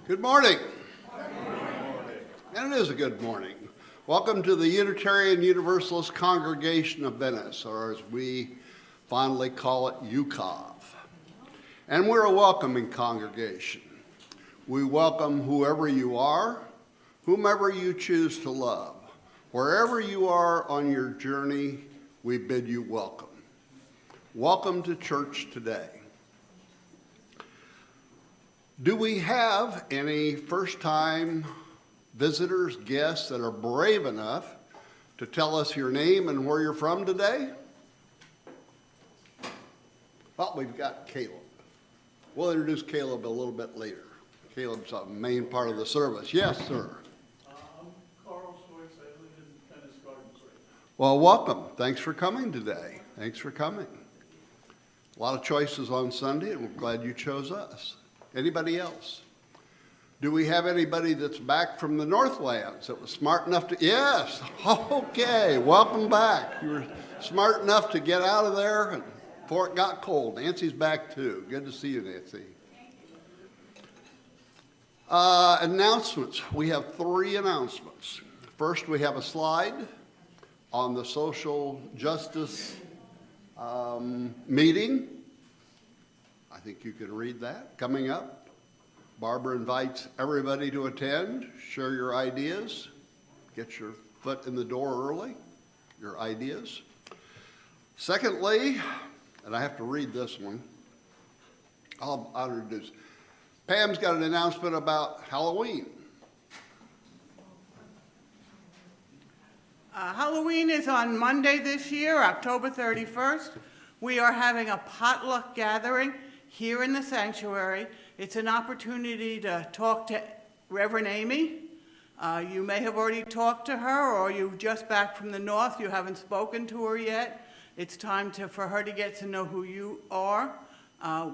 Good morning. And it is a good morning. Welcome to the Unitarian Universalist congregation of Venice, or as we fondly call it, UCOV. And we're a welcoming congregation. We welcome whoever you are, whomever you choose to love. Wherever you are on your journey, we bid you welcome. Welcome to church today. Do we have any first-time visitors, guests that are brave enough to tell us your name and where you're from today? Well, we've got Caleb. We'll introduce Caleb a little bit later. Caleb's a main part of the service. Yes, sir. I'm Carl Schwartz. I live in Venice Gardens right now. Well, welcome. Thanks for coming today. Thanks for coming. A lot of choices on Sunday, and we're glad you chose us. Anybody else? Do we have anybody that's back from the Northlands that was smart enough to? Yes. Okay. Welcome back. You were smart enough to get out of there before it got cold. Nancy's back too. Good to see you, Nancy. Announcements. We have 3 announcements. First, we have a slide on the social justice meeting. I think you can read that. Coming up, Barbara invites everybody to attend, share your ideas, get your foot in the door early, your ideas. Secondly, and I have to read this one, I'll introduce. Pam's got an announcement about Halloween. Halloween is on Monday this year, October 31st. We are having a potluck gathering here in the sanctuary. It's an opportunity to talk to Reverend Amy. You may have already talked to her, or you're just back from the north, you haven't spoken to her yet. It's time for her to get to know who you are.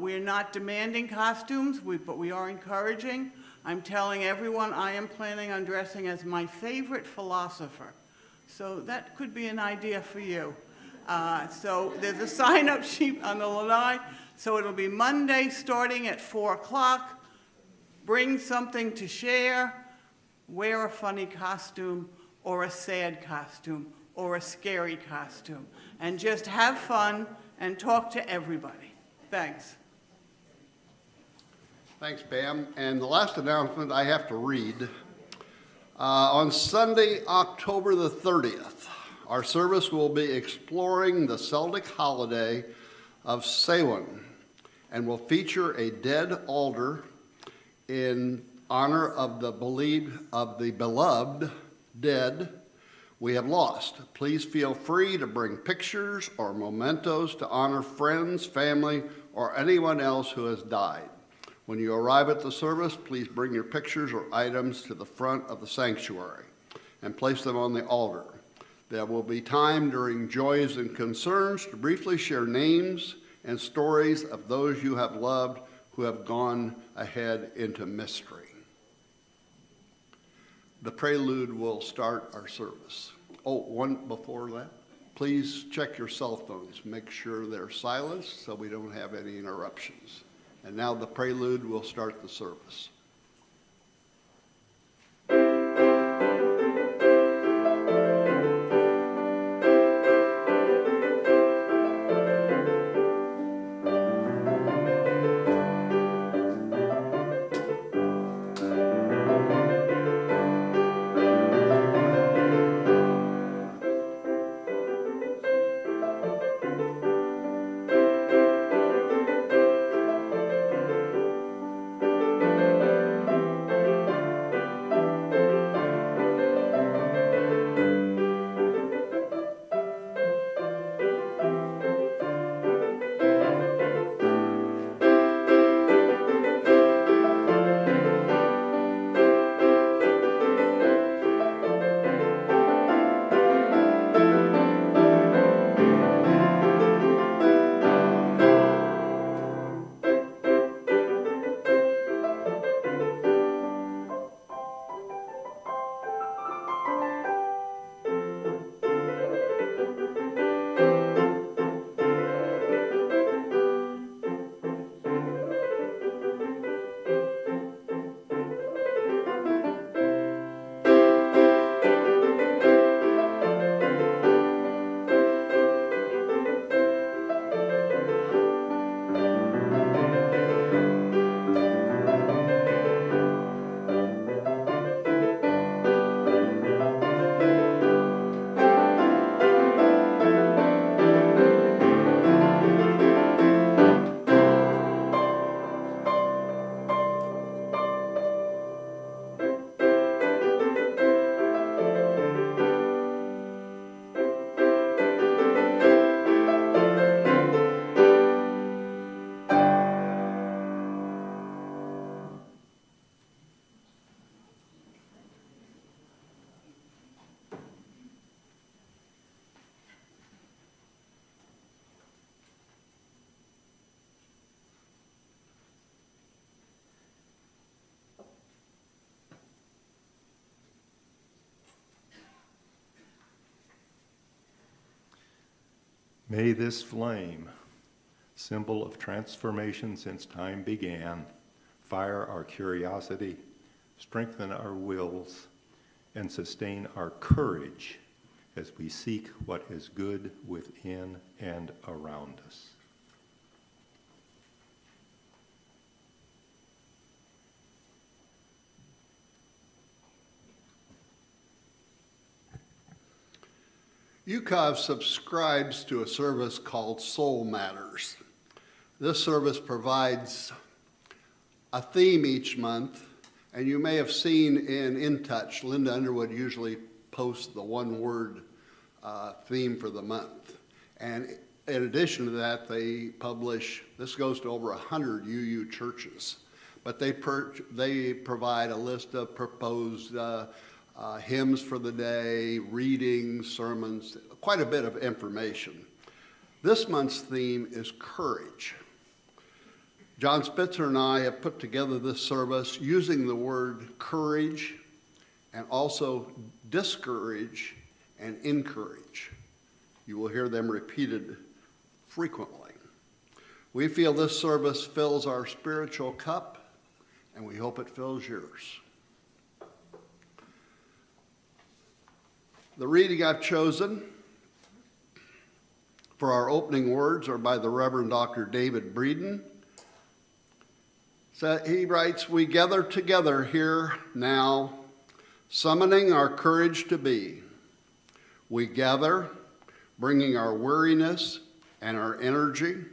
We're not demanding costumes, but we are encouraging. I'm telling everyone I am planning on dressing as my favorite philosopher. So that could be an idea for you. So there's a sign-up sheet on the lanai. So it'll be Monday starting at 4 o'clock. Bring something to share. Wear a funny costume or a sad costume or a scary costume. And just have fun and talk to everybody. Thanks. Thanks, Pam. And the last announcement I have to read. On Sunday, October the 30th, our service will be exploring the Celtic holiday of Samhain and will feature a dead altar in honor of the beloved dead we have lost. Please feel free to bring pictures or mementos to honor friends, family, or anyone else who has died. When you arrive at the service, please bring your pictures or items to the front of the sanctuary and place them on the altar. There will be time during joys and concerns to briefly share names and stories of those you have loved who have gone ahead into mystery. The prelude will start our service. Oh, one before that, please check your cell phones. Make sure they're silenced so we don't have any interruptions. And now the prelude will start the service. May this flame, symbol of transformation since time began, fire our curiosity, strengthen our wills, and sustain our courage as we seek what is good within and around us. UCOV subscribes to a service called Soul Matters. This service provides a theme each month, and you may have seen in Touch, Linda Underwood usually posts the one-word theme for the month. And in addition to that, they publish, this goes to over 100 UU churches, but they provide a list of proposed hymns for the day, readings, sermons, quite a bit of information. This month's theme is courage. John Spitzer and I have put together this service using the word courage and also discourage and encourage. You will hear them repeated frequently. We feel this service fills our spiritual cup, and we hope it fills yours. The reading I've chosen for our opening words are by the Reverend Dr. David Breeden. So he writes, "We gather together here now, summoning our courage to be. We gather, bringing our weariness and our energy.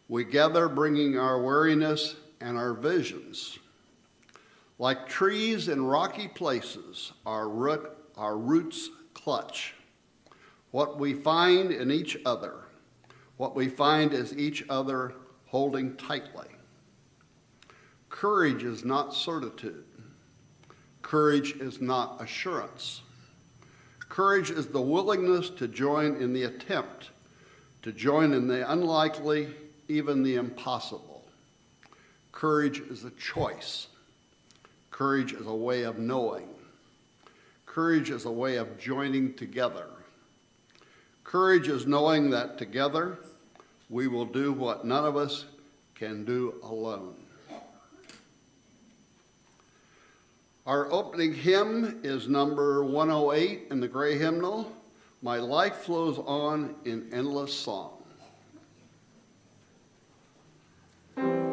We gather, bringing our weariness and our visions. Like trees in rocky places, our roots clutch. What we find in each other, what we find is each other holding tightly. Courage is not certitude. Courage is not assurance. Courage is the willingness to join in the attempt, to join in the unlikely, even the impossible. Courage is a choice. Courage is a way of knowing. Courage is a way of joining together. Courage is knowing that together we will do what none of us can do alone." Our opening hymn is number 108 in the Gray Hymnal, "My Life Flows On in Endless Song." Thank you.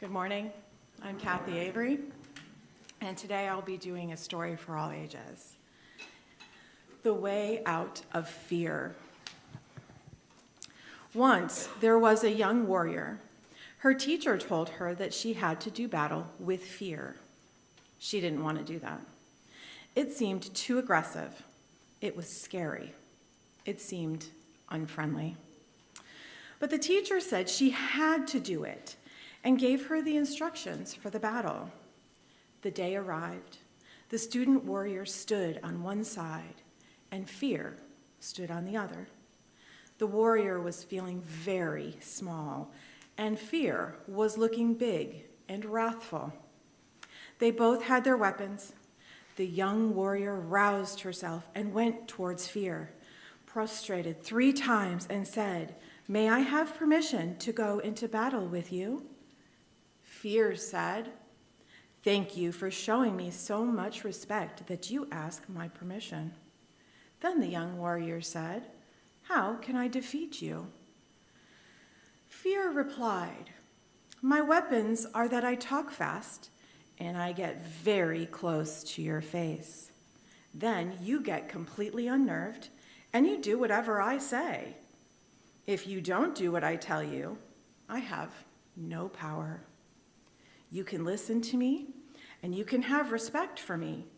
Good morning. I'm Kathy Avery, and today I'll be doing a story for all ages. The Way Out of Fear. Once there was a young warrior. Her teacher told her that she had to do battle with fear. She didn't want to do that. It seemed too aggressive. It was scary. It seemed unfriendly. But the teacher said she had to do it and gave her the instructions for the battle. The day arrived. The student warrior stood on one side, and fear stood on the other. The warrior was feeling very small, and fear was looking big and wrathful. They both had their weapons. The young warrior roused herself and went towards fear, prostrated 3 times and said, "May I have permission to go into battle with you?" Fear said, "Thank you for showing me so much respect that you ask my permission." Then the young warrior said, "How can I defeat you?" Fear replied, "My weapons are that I talk fast and I get very close to your face. Then you get completely unnerved and you do whatever I say. If you don't do what I tell you, I have no power. You can listen to me, and you can have respect for me.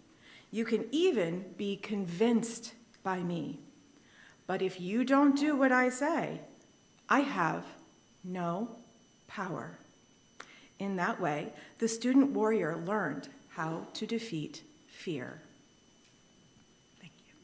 You can even be convinced by me. But if you don't do what I say, I have no power." In that way, the student warrior learned how to defeat fear. Thank you.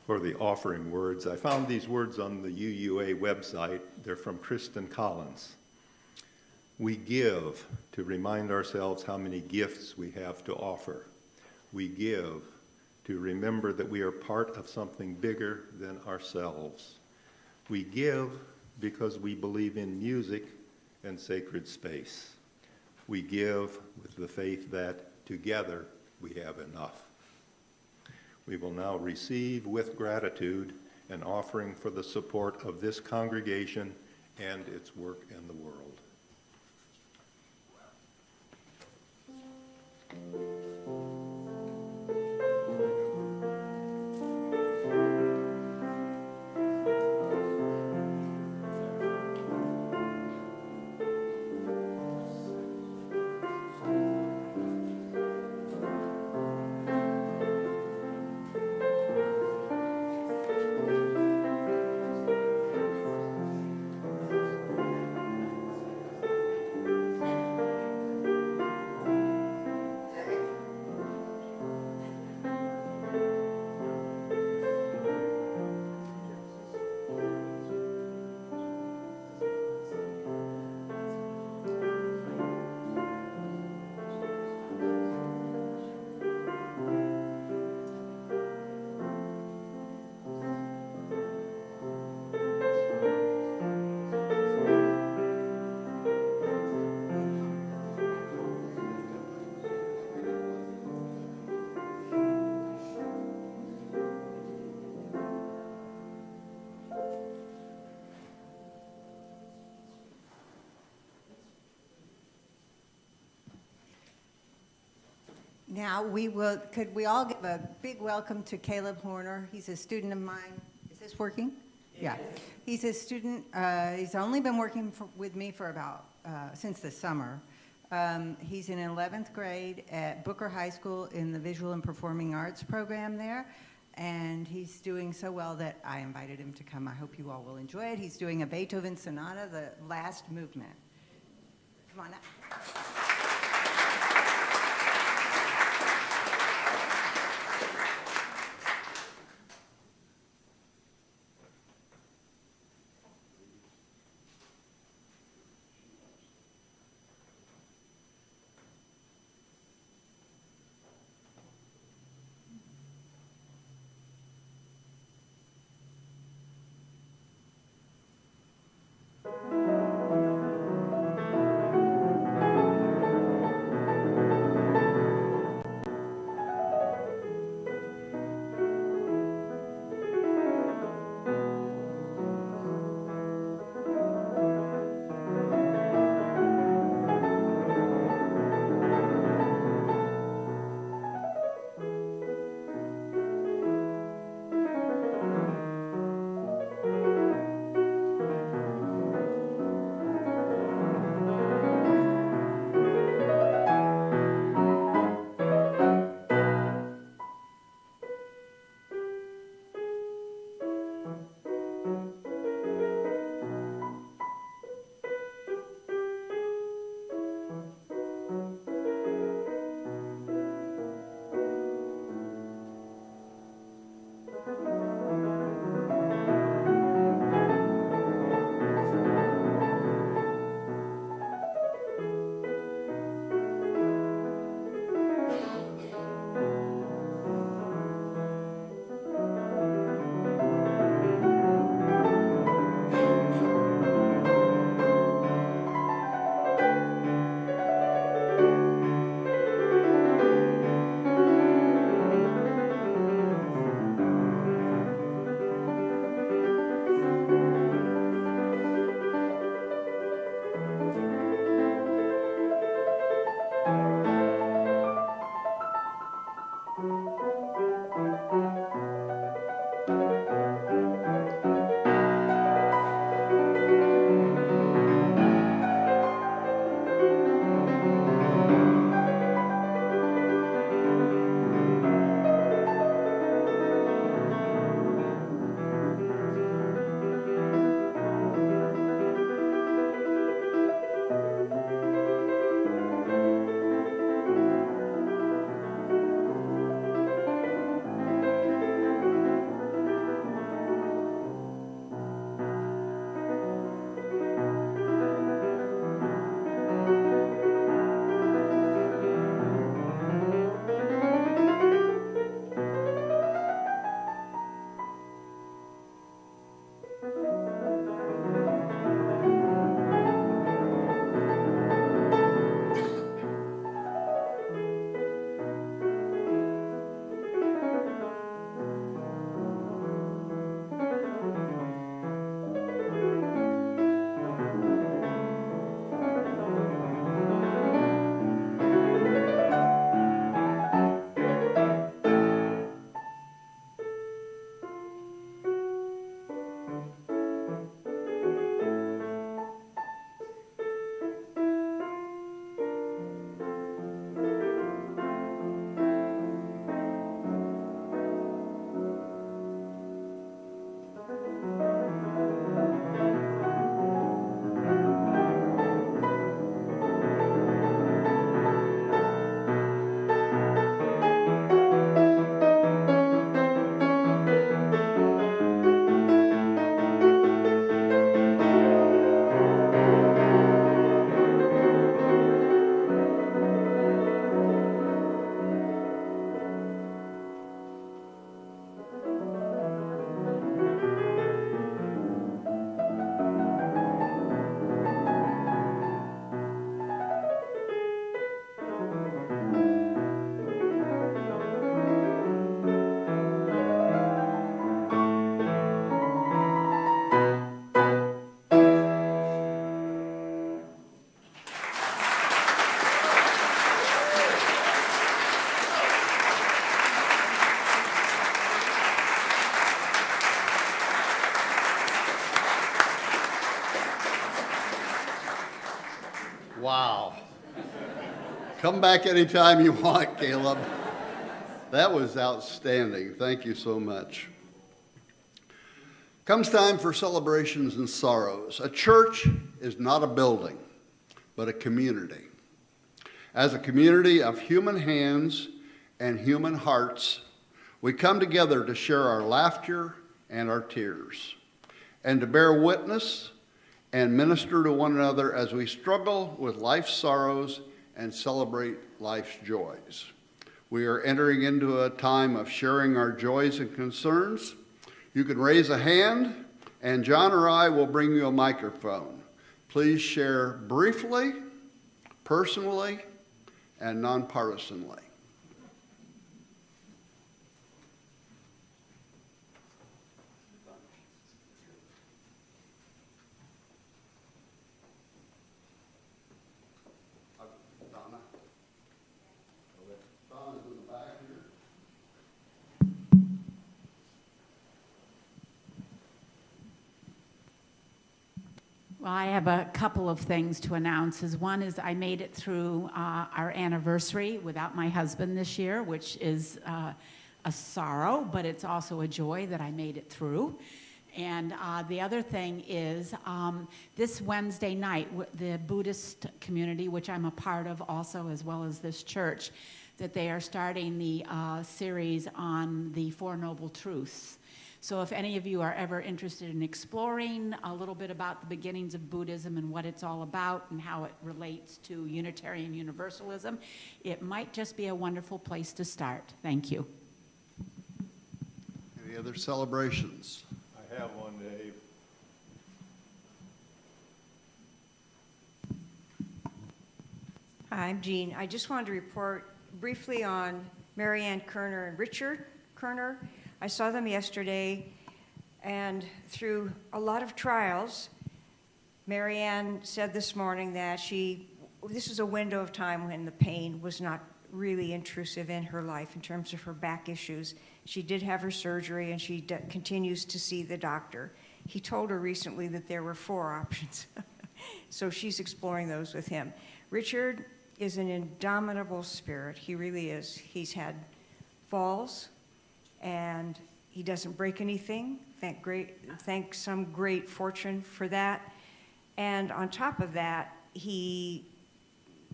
For the offering words, I found these words on the UUA website. They're from Kristen Collins. We give to remind ourselves how many gifts we have to offer. We give to remember that we are part of something bigger than ourselves. We give because we believe in music and sacred space. We give with the faith that together we have enough. We will now receive with gratitude an offering for the support of this congregation and its work in the world. Now, could we all give a big welcome to Caleb Horner? He's a student of mine. Is this working? Yeah. He's a student, he's only been working with me for about, since the summer. He's in 11th grade at Booker High School in the Visual and Performing Arts program there. And he's doing so well that I invited him to come. I hope you all will enjoy it. He's doing a Beethoven sonata, the last movement. Come on up. Wow. Come back anytime you want, Caleb. That was outstanding. Thank you so much. Comes time for celebrations and sorrows. A church is not a building, but a community. As a community of human hands and human hearts, we come together to share our laughter and our tears, and to bear witness and minister to one another as we struggle with life's sorrows and celebrate life's joys. We are entering into a time of sharing our joys and concerns. You can raise a hand, and John or I will bring you a microphone. Please share briefly, personally, and nonpartisanly. Donna? Donna's in the back here. Well, I have a couple of things to announce. One is I made it through our anniversary without my husband this year, which is a sorrow, but it's also a joy that I made it through. And the other thing is this Wednesday night, the Buddhist community, which I'm a part of also, as well as this church, that they are starting the series on the Four Noble Truths. So if any of you are ever interested in exploring a little bit about the beginnings of Buddhism and what it's all about and how it relates to Unitarian Universalism, it might just be a wonderful place to start. Thank you. Any other celebrations? I have one, Dave. Hi, I'm Jean. I just wanted to report briefly on Marianne Kerner and Richard Kerner. I saw them yesterday, and through a lot of trials, Marianne said this morning that this was a window of time when the pain was not really intrusive in her life in terms of her back issues. She did have her surgery, and she continues to see the doctor. He told her recently that there were 4 options, so she's exploring those with him. Richard is an indomitable spirit. He really is. He's had falls, and he doesn't break anything. Thank some great fortune for that. And on top of that, he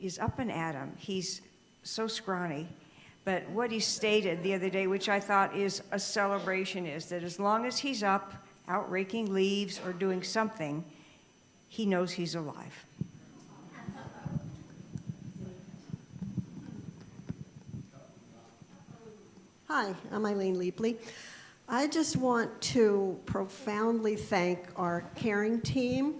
is up and at 'em. He's so scrawny. But what he stated the other day, which I thought is a celebration, is that as long as he's up, out raking leaves or doing something, he knows he's alive. Hi, I'm Eileen Leapley. I just want to profoundly thank our caring team,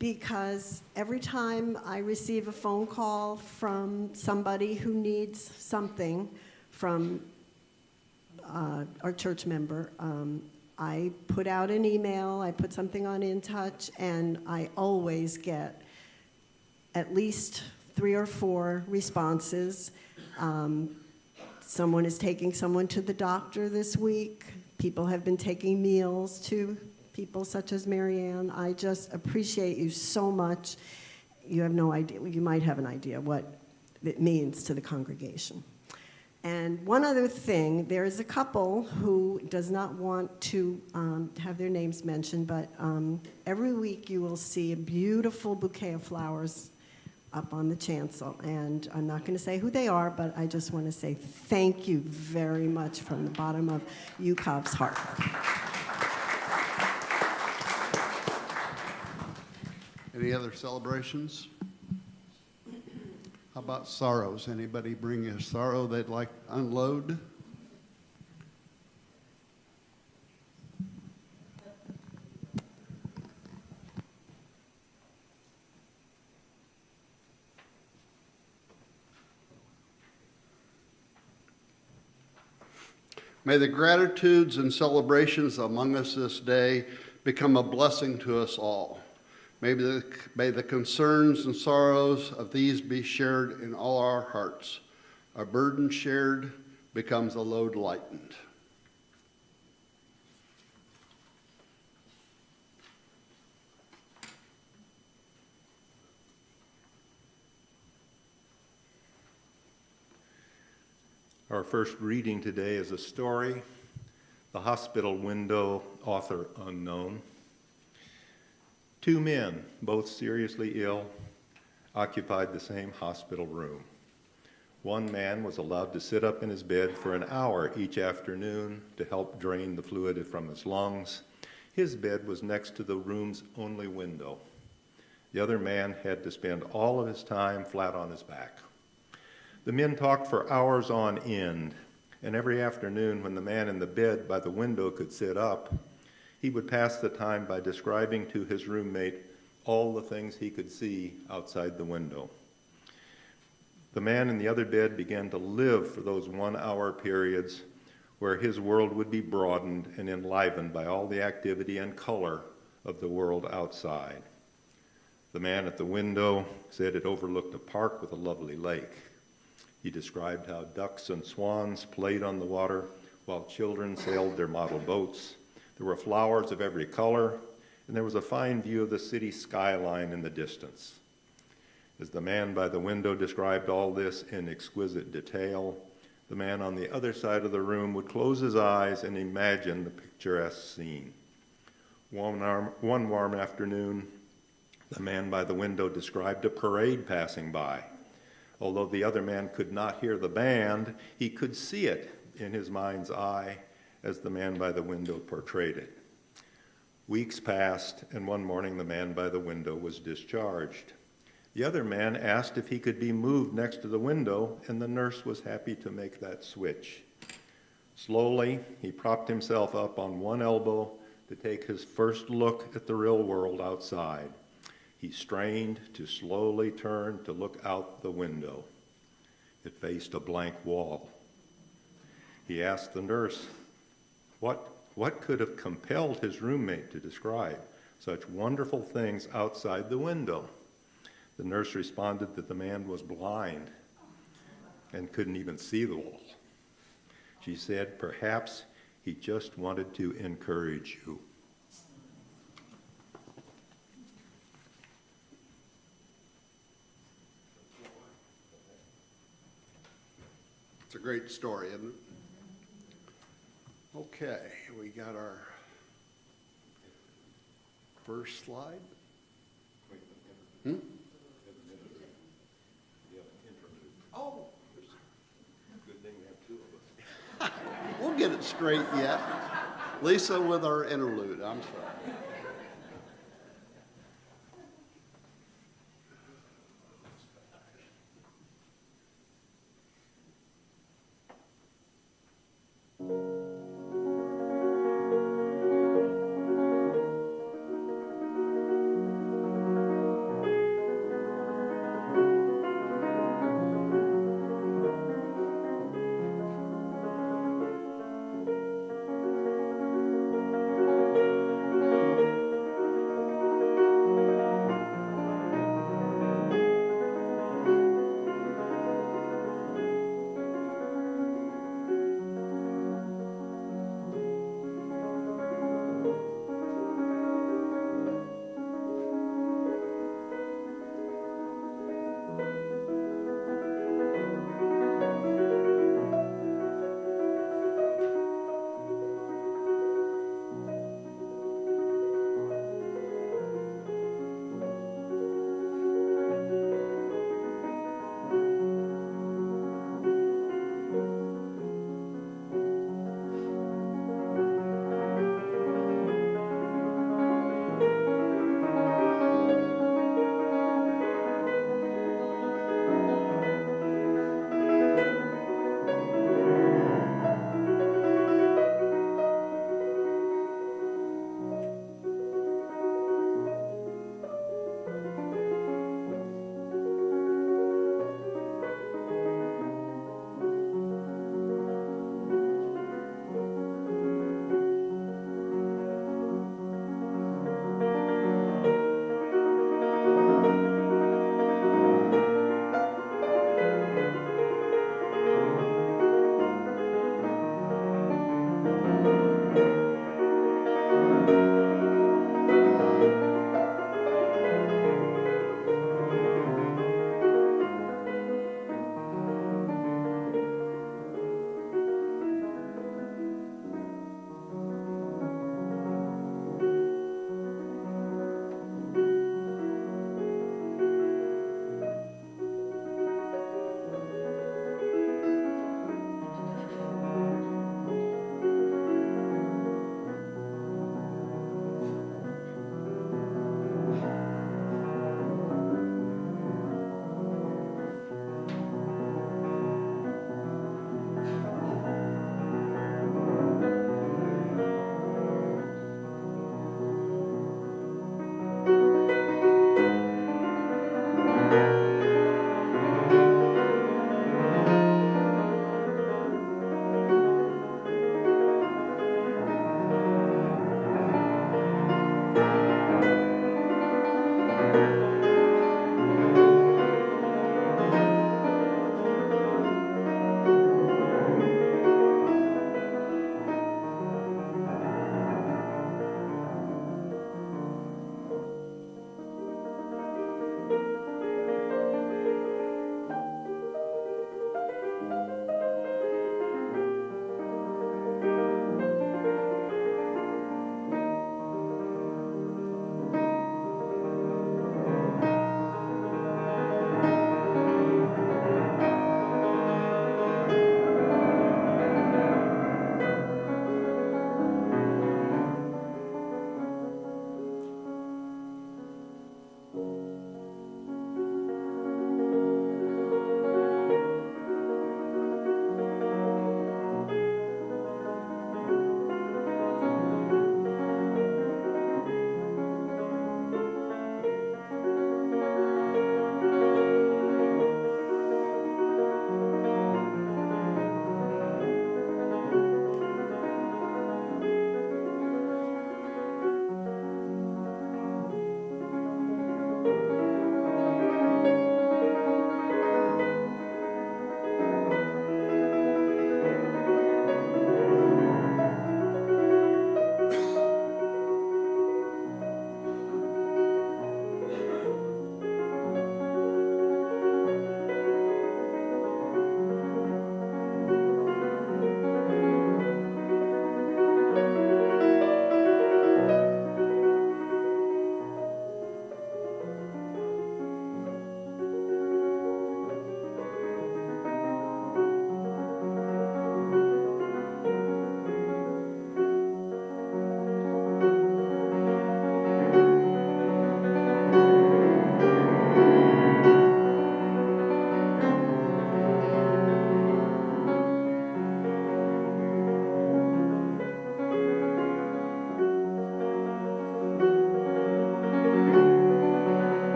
because every time I receive a phone call from somebody who needs something from our church member, I put out an email, I put something on In Touch, and I always get at least 3 or 4 responses. Someone is taking someone to the doctor this week. People have been taking meals to people such as Marianne. I just appreciate you so much. You have no idea. You might have an idea what it means to the congregation. And one other thing, there is a couple who does not want to have their names mentioned, but every week you will see a beautiful bouquet of flowers up on the chancel. And I'm not going to say who they are, but I just want to say thank you very much from the bottom of UCOV's heart. Any other celebrations? How about sorrows? Anybody bring a sorrow they'd like to unload? May the gratitudes and celebrations among us this day become a blessing to us all. May the concerns and sorrows of these be shared in all our hearts. A burden shared becomes a load lightened. Our first reading today is a story, The Hospital Window, author unknown. Two men, both seriously ill, occupied the same hospital room. One man was allowed to sit up in his bed for an hour each afternoon to help drain the fluid from his lungs. His bed was next to the room's only window. The other man had to spend all of his time flat on his back. The men talked for hours on end, and every afternoon when the man in the bed by the window could sit up, he would pass the time by describing to his roommate all the things he could see outside the window. The man in the other bed began to live for those 1 hour periods where his world would be broadened and enlivened by all the activity and color of the world outside. The man at the window said it overlooked a park with a lovely lake. He described how ducks and swans played on the water while children sailed their model boats. There were flowers of every color, and there was a fine view of the city skyline in the distance. As the man by the window described all this in exquisite detail, the man on the other side of the room would close his eyes and imagine the picturesque scene. One warm afternoon, the man by the window described a parade passing by. Although the other man could not hear the band, he could see it in his mind's eye as the man by the window portrayed it. Weeks passed, and one morning the man by the window was discharged. The other man asked if he could be moved next to the window, and the nurse was happy to make that switch. Slowly, he propped himself up on one elbow to take his first look at the real world outside. He strained to slowly turn to look out the window. It faced a blank wall. He asked the nurse, what could have compelled his roommate to describe such wonderful things outside the window? The nurse responded that the man was blind and couldn't even see the wall. She said, perhaps he just wanted to encourage you. It's a great story, isn't it? Okay, we got our first slide. Oh. Good thing we have two of us. We'll get it straight yet. Lisa with our interlude, I'm sorry.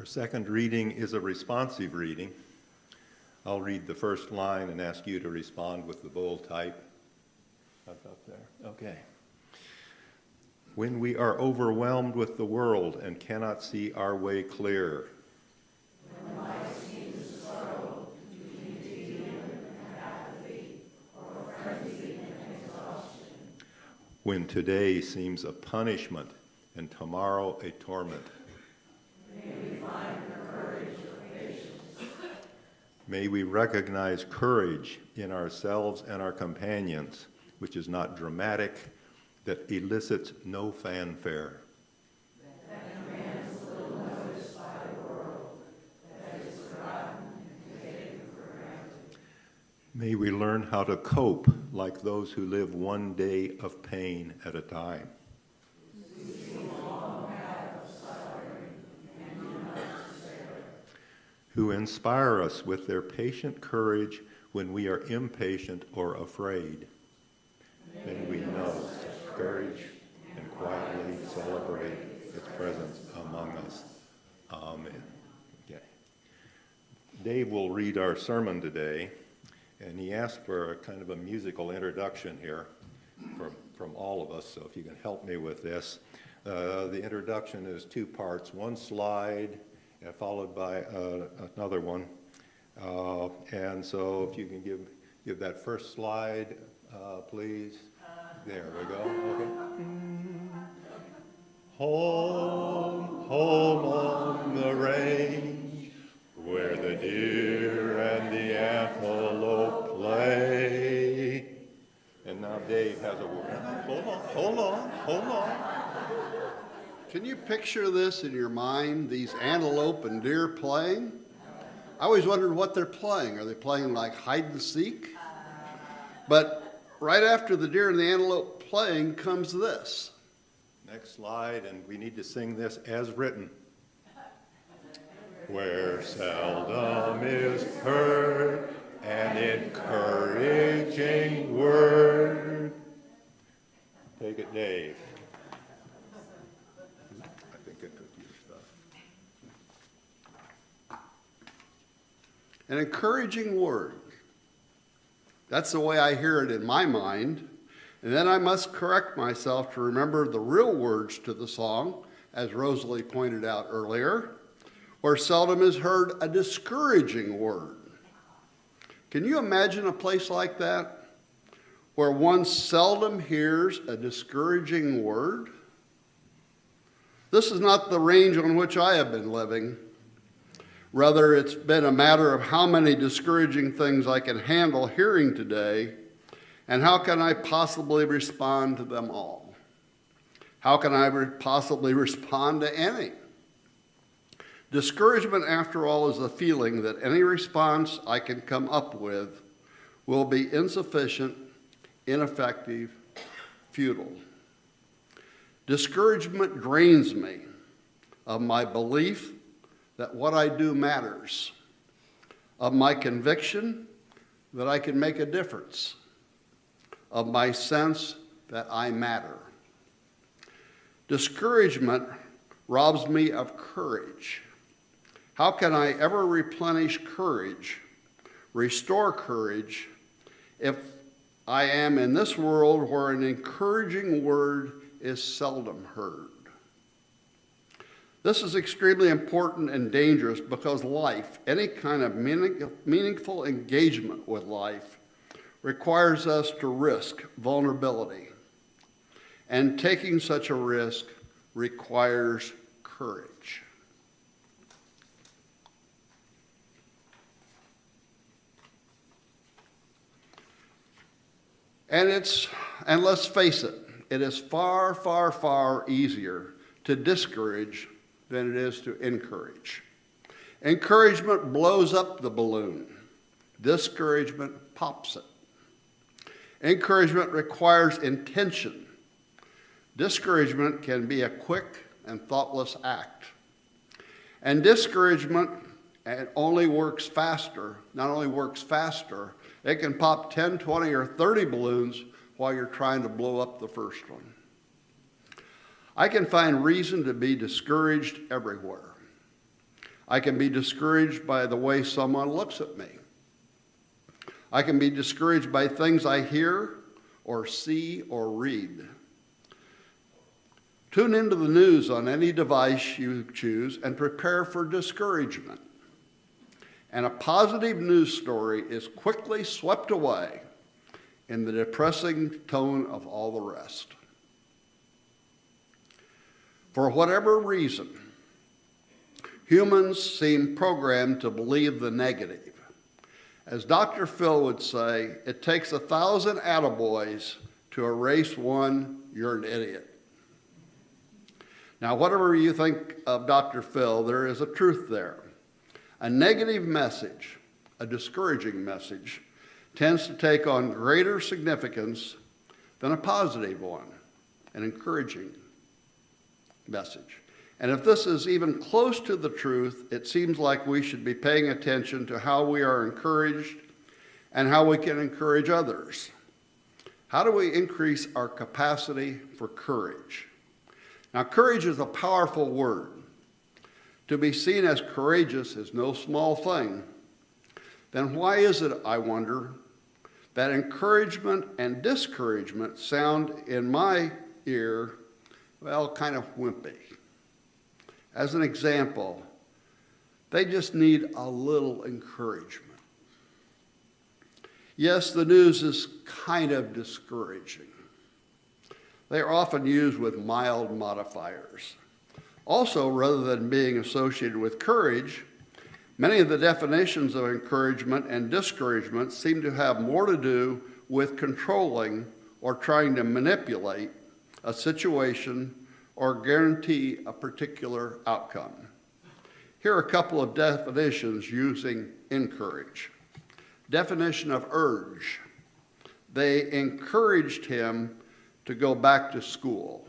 Our second reading is a responsive reading. I'll read the first line and ask you to respond with the bold type. Up there. Okay. When we are overwhelmed with the world and cannot see our way clear. When life seems to struggle between tedium and apathy, or frenzy and exhaustion. When today seems a punishment and tomorrow a torment. May we find the courage of patience. May we recognize courage in ourselves and our companions, which is not dramatic, that elicits no fanfare. That commands little notice by the world, that is forgotten and taken for granted. May we learn how to cope like those who live one day of pain at a time. Who inspire us with their patient courage when we are impatient or afraid. May we know such courage and quietly celebrate its presence among us. Amen. Okay. Dave will read our sermon today, and he asked for a kind of a musical introduction here from all of us, so if you can help me with this. The introduction is two parts, one slide, followed by another one. And so if you can give that first slide, please. There we go. Okay. Home, home on the range, where the deer Hold on. Can you picture this in your mind, these antelope and deer playing? I always wondered what they're playing. Are they playing like hide and seek? But right after the deer and the antelope playing comes this. Next slide, and we need to sing this as written. Where seldom is heard an encouraging word. Take it, Dave. I think I took your stuff. An encouraging word. That's the way I hear it in my mind. And then I must correct myself to remember the real words to the song, as Rosalie pointed out earlier, where seldom is heard a discouraging word. Can you imagine a place like that, where one seldom hears a discouraging word? This is not the range on which I have been living. Rather, it's been a matter of how many discouraging things I can handle hearing today, and how can I possibly respond to them all? How can I possibly respond to any? Discouragement, after all, is the feeling that any response I can come up with will be insufficient, ineffective, futile. Discouragement drains me of my belief that what I do matters, of my conviction that I can make a difference, of my sense that I matter. Discouragement robs me of courage. How can I ever replenish courage, restore courage, if I am in this world where an encouraging word is seldom heard? This is extremely important and dangerous because life, any kind of meaningful engagement with life, requires us to risk vulnerability. And taking such a risk requires courage. And let's face it, it is far, far, far easier to discourage than it is to encourage. Encouragement blows up the balloon. Discouragement pops it. Encouragement requires intention. Discouragement can be a quick and thoughtless act. And discouragement only works faster, not only works faster, it can pop 10, 20, or 30 balloons while you're trying to blow up the first one. I can find reason to be discouraged everywhere. I can be discouraged by the way someone looks at me. I can be discouraged by things I hear or see or read. Tune into the news on any device you choose and prepare for discouragement. And a positive news story is quickly swept away in the depressing tone of all the rest. For whatever reason, humans seem programmed to believe the negative. As Dr. Phil would say, it takes 1,000 attaboys to erase one, you're an idiot. Now, whatever you think of Dr. Phil, there is a truth there. A negative message, a discouraging message, tends to take on greater significance than a positive one, an encouraging message. And if this is even close to the truth, it seems like we should be paying attention to how we are encouraged and how we can encourage others. How do we increase our capacity for courage? Now, courage is a powerful word. To be seen as courageous is no small thing. Then why is it, I wonder, that encouragement and discouragement sound in my ear, well, kind of wimpy? As an example, they just need a little encouragement. Yes, the news is kind of discouraging. They are often used with mild modifiers. Also, rather than being associated with courage, many of the definitions of encouragement and discouragement seem to have more to do with controlling or trying to manipulate a situation, or guarantee a particular outcome. Here are a couple of definitions using encourage. Definition of urge. They encouraged him to go back to school.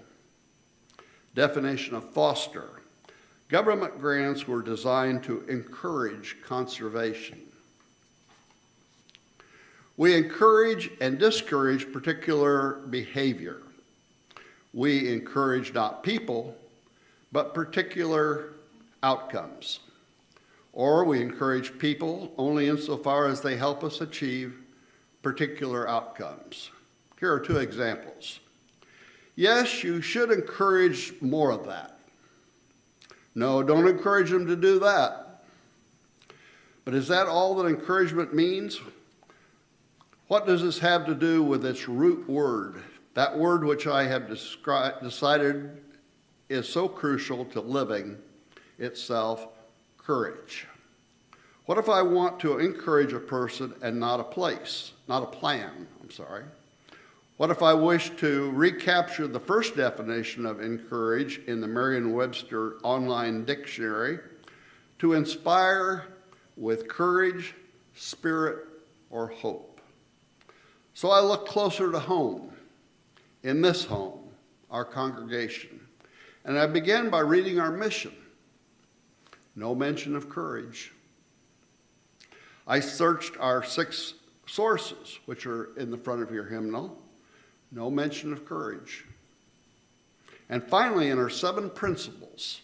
Definition of foster. Government grants were designed to encourage conservation. We encourage and discourage particular behavior. We encourage not people, but particular outcomes. Or we encourage people only insofar as they help us achieve particular outcomes. Here are two examples. Yes, you should encourage more of that. No, don't encourage them to do that. But is that all that encouragement means? What does this have to do with its root word? That word which I have decided is so crucial to living itself, courage. What if I want to encourage a person and not a place, not a plan, What if I wish to recapture the first definition of encourage in the Merriam-Webster online dictionary, to inspire with courage, spirit, or hope? So I look closer to home, in this home, our congregation, and I began by reading our mission. No mention of courage. I searched our 6 sources, which are in the front of your hymnal. No mention of courage. And finally, in our 7 principles,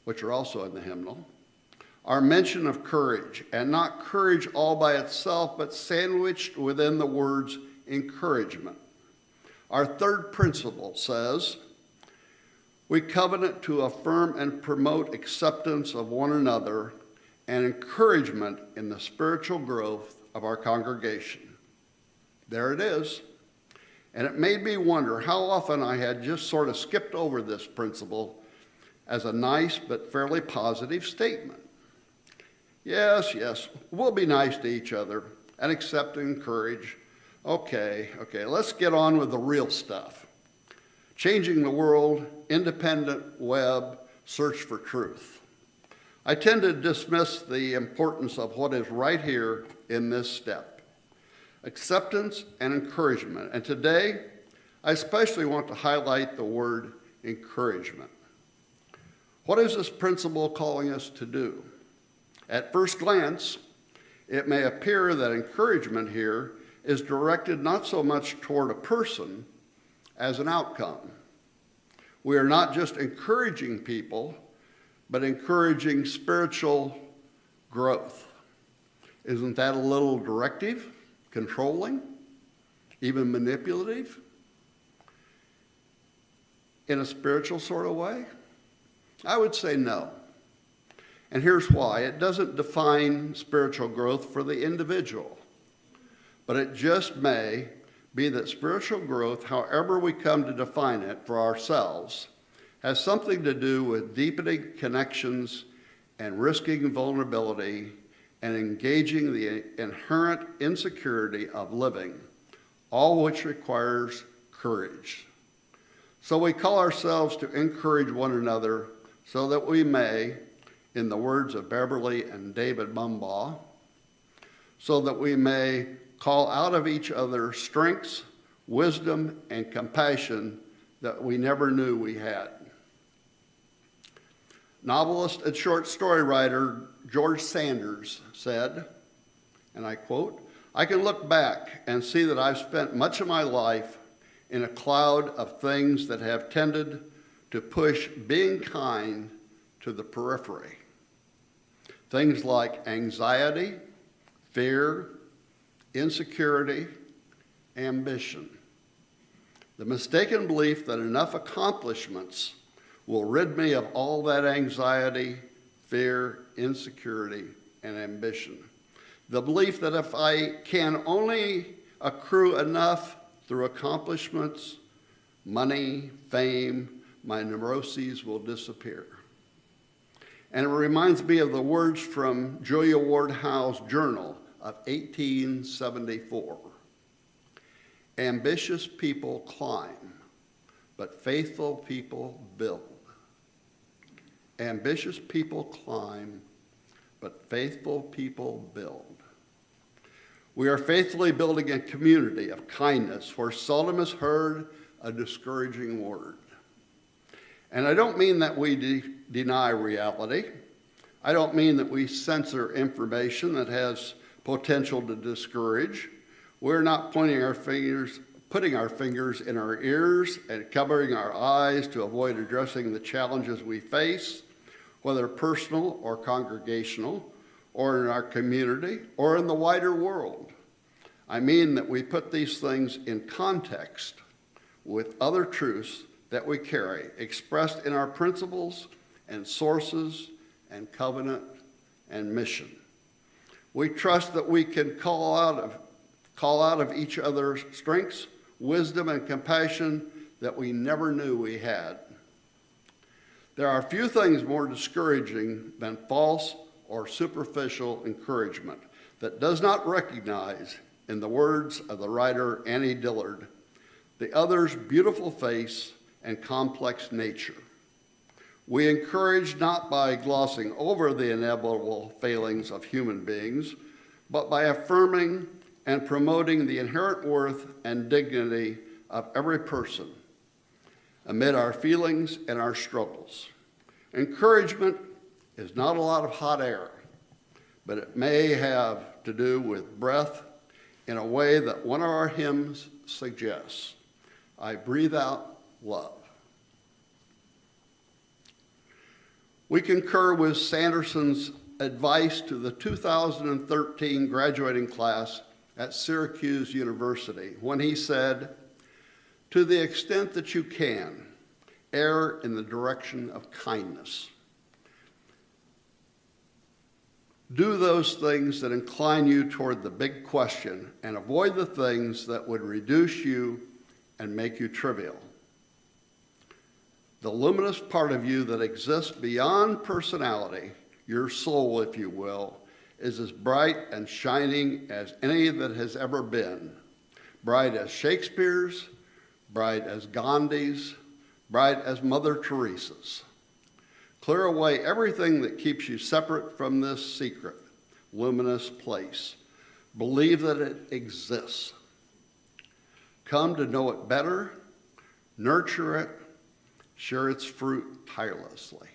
which are also in the hymnal, our mention of courage, and not courage all by itself, but sandwiched within the words encouragement. Our 3rd principle says, we covenant to affirm and promote acceptance of one another and encouragement in the spiritual growth of our congregation. There it is. And it made me wonder how often I had just sort of skipped over this principle as a nice but fairly positive statement. Yes, we'll be nice to each other and accept and encourage. Okay, let's get on with the real stuff. Changing the world, independent web, search for truth. I tend to dismiss the importance of what is right here in this step. Acceptance and encouragement. And today, I especially want to highlight the word encouragement. What is this principle calling us to do? At first glance, it may appear that encouragement here is directed not so much toward a person as an outcome. We are not just encouraging people, but encouraging spiritual growth. Isn't that a little directive, controlling, even manipulative in a spiritual sort of way? I would say no. And here's why. It doesn't define spiritual growth for the individual, but it just may be that spiritual growth, however we come to define it for ourselves, has something to do with deepening connections and risking vulnerability and engaging the inherent insecurity of living, all which requires courage. So we call ourselves to encourage one another so that we may, in the words of Beverly and David Mumbaugh, so that we may call out of each other strengths, wisdom, and compassion that we never knew we had. Novelist and short story writer George Sanders said, and I quote, "I can look back and see that I've spent much of my life in a cloud of things that have tended to push being kind to the periphery. Things like anxiety, fear, insecurity, ambition. The mistaken belief that enough accomplishments will rid me of all that anxiety, fear, insecurity, and ambition. The belief that if I can only accrue enough through accomplishments, money, fame, my neuroses will disappear." And it reminds me of the words from Julia Ward Howe's journal of 1874. Ambitious people climb, but faithful people build. Ambitious people climb, but faithful people build. We are faithfully building a community of kindness where seldom is heard a discouraging word. And I don't mean that we deny reality. I don't mean that we censor information that has potential to discourage. We're not putting our fingers in our ears and covering our eyes to avoid addressing the challenges we face, whether personal or congregational, or in our community, or in the wider world. I mean that we put these things in context with other truths that we carry, expressed in our principles and sources and covenant and mission. We trust that we can call out of each other's strengths, wisdom, and compassion that we never knew we had. There are few things more discouraging than false or superficial encouragement that does not recognize, in the words of the writer Annie Dillard, the other's beautiful face and complex nature. We encourage not by glossing over the inevitable failings of human beings, but by affirming and promoting the inherent worth and dignity of every person amid our feelings and our struggles. Encouragement is not a lot of hot air, but it may have to do with breath in a way that one of our hymns suggests. I breathe out love. We concur with Sanderson's advice to the 2013 graduating class at Syracuse University when he said, "To the extent that you can, err in the direction of kindness. Do those things that incline you toward the big question and avoid the things that would reduce you and make you trivial. The luminous part of you that exists beyond personality, your soul, if you will, is as bright and shining as any that has ever been. Bright as Shakespeare's, bright as Gandhi's, bright as Mother Teresa's. Clear away everything that keeps you separate from this secret, luminous place. Believe that it exists. Come to know it better, nurture it, share its fruit tirelessly.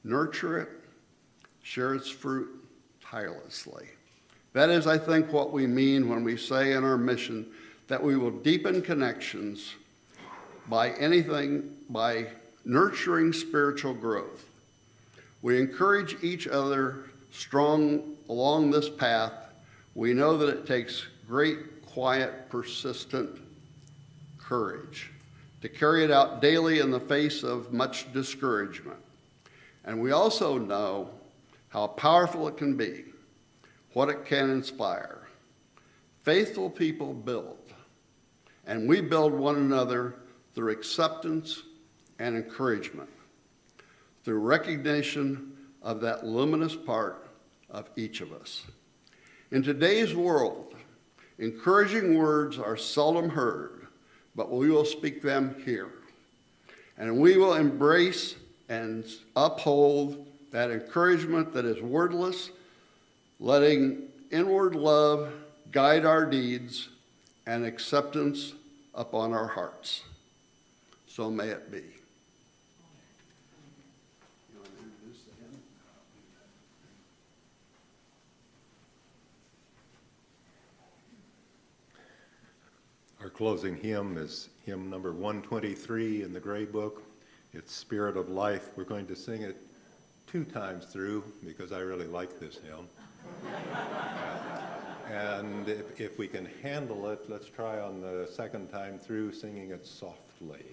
Nurture it, share its fruit tirelessly." That is, I think, what we mean when we say in our mission that we will deepen connections by nurturing spiritual growth. We encourage each other strong along this path. We know that it takes great, quiet, persistent courage to carry it out daily in the face of much discouragement. And we also know how powerful it can be, what it can inspire. Faithful people build, and we build one another through acceptance and encouragement, through recognition of that luminous part of each of us. In today's world, encouraging words are seldom heard, but we will speak them here. And we will embrace and uphold that encouragement that is wordless, letting inward love guide our deeds and acceptance upon our hearts. So may it be. Our closing hymn is hymn number 123 in the Gray Book. It's Spirit of Life. We're going to sing it 2 times through because I really like this hymn. And if we can handle it, let's try on the 2nd time through singing it softly.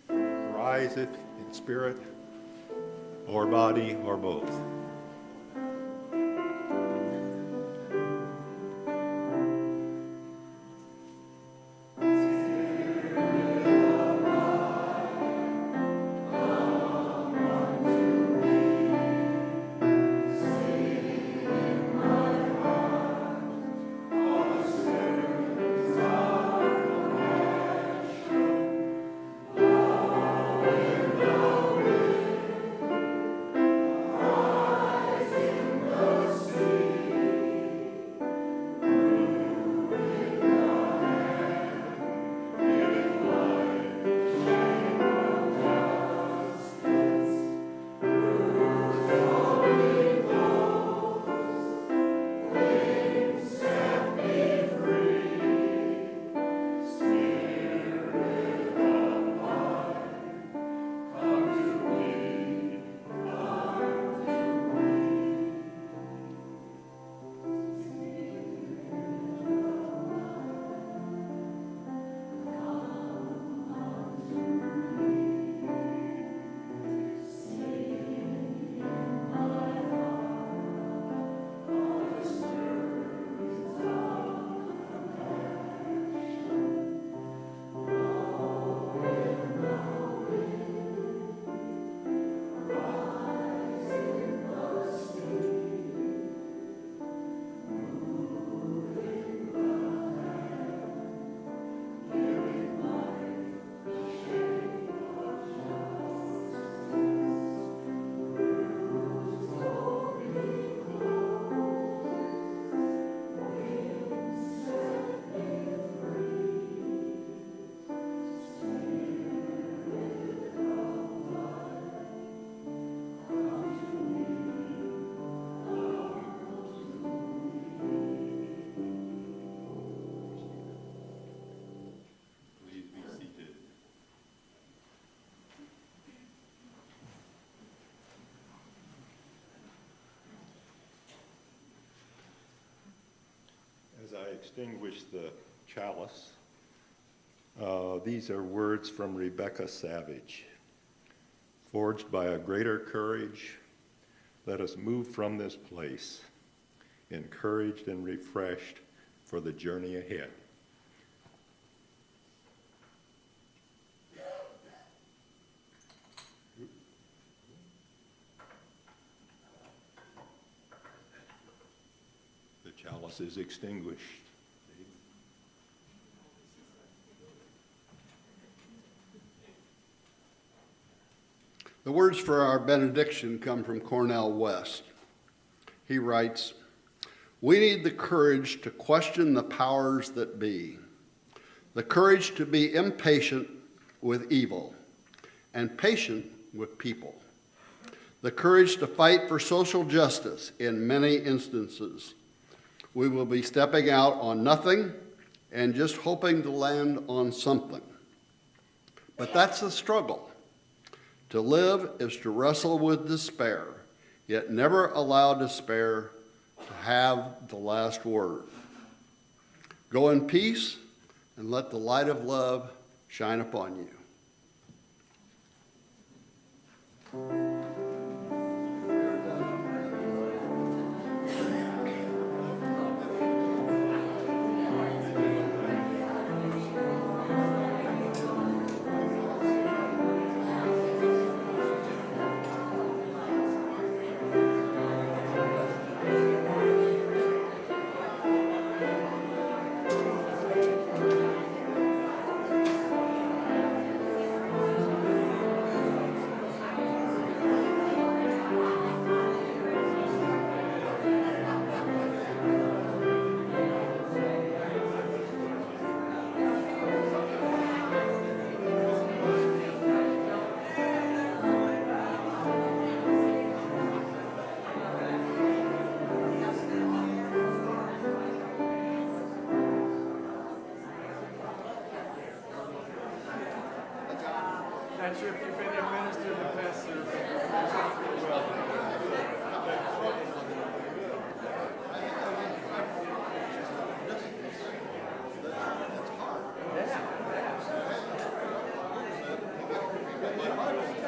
Rise it in spirit or body or both. extinguish the chalice, these are words from Rebecca Savage. Forged by a greater courage, let us move from this place, encouraged and refreshed for the journey ahead. The chalice is extinguished. The words for our benediction come from Cornell West. He writes, "We need the courage to question the powers that be, the courage to be impatient with evil and patient with people, the courage to fight for social justice in many instances. We will be stepping out on nothing and just hoping to land on something. But that's the struggle. To live is to wrestle with despair, yet never allow despair to have the last word. Go in peace and let the light of love shine upon you." Not sure if you've been administered the past survey. Yeah.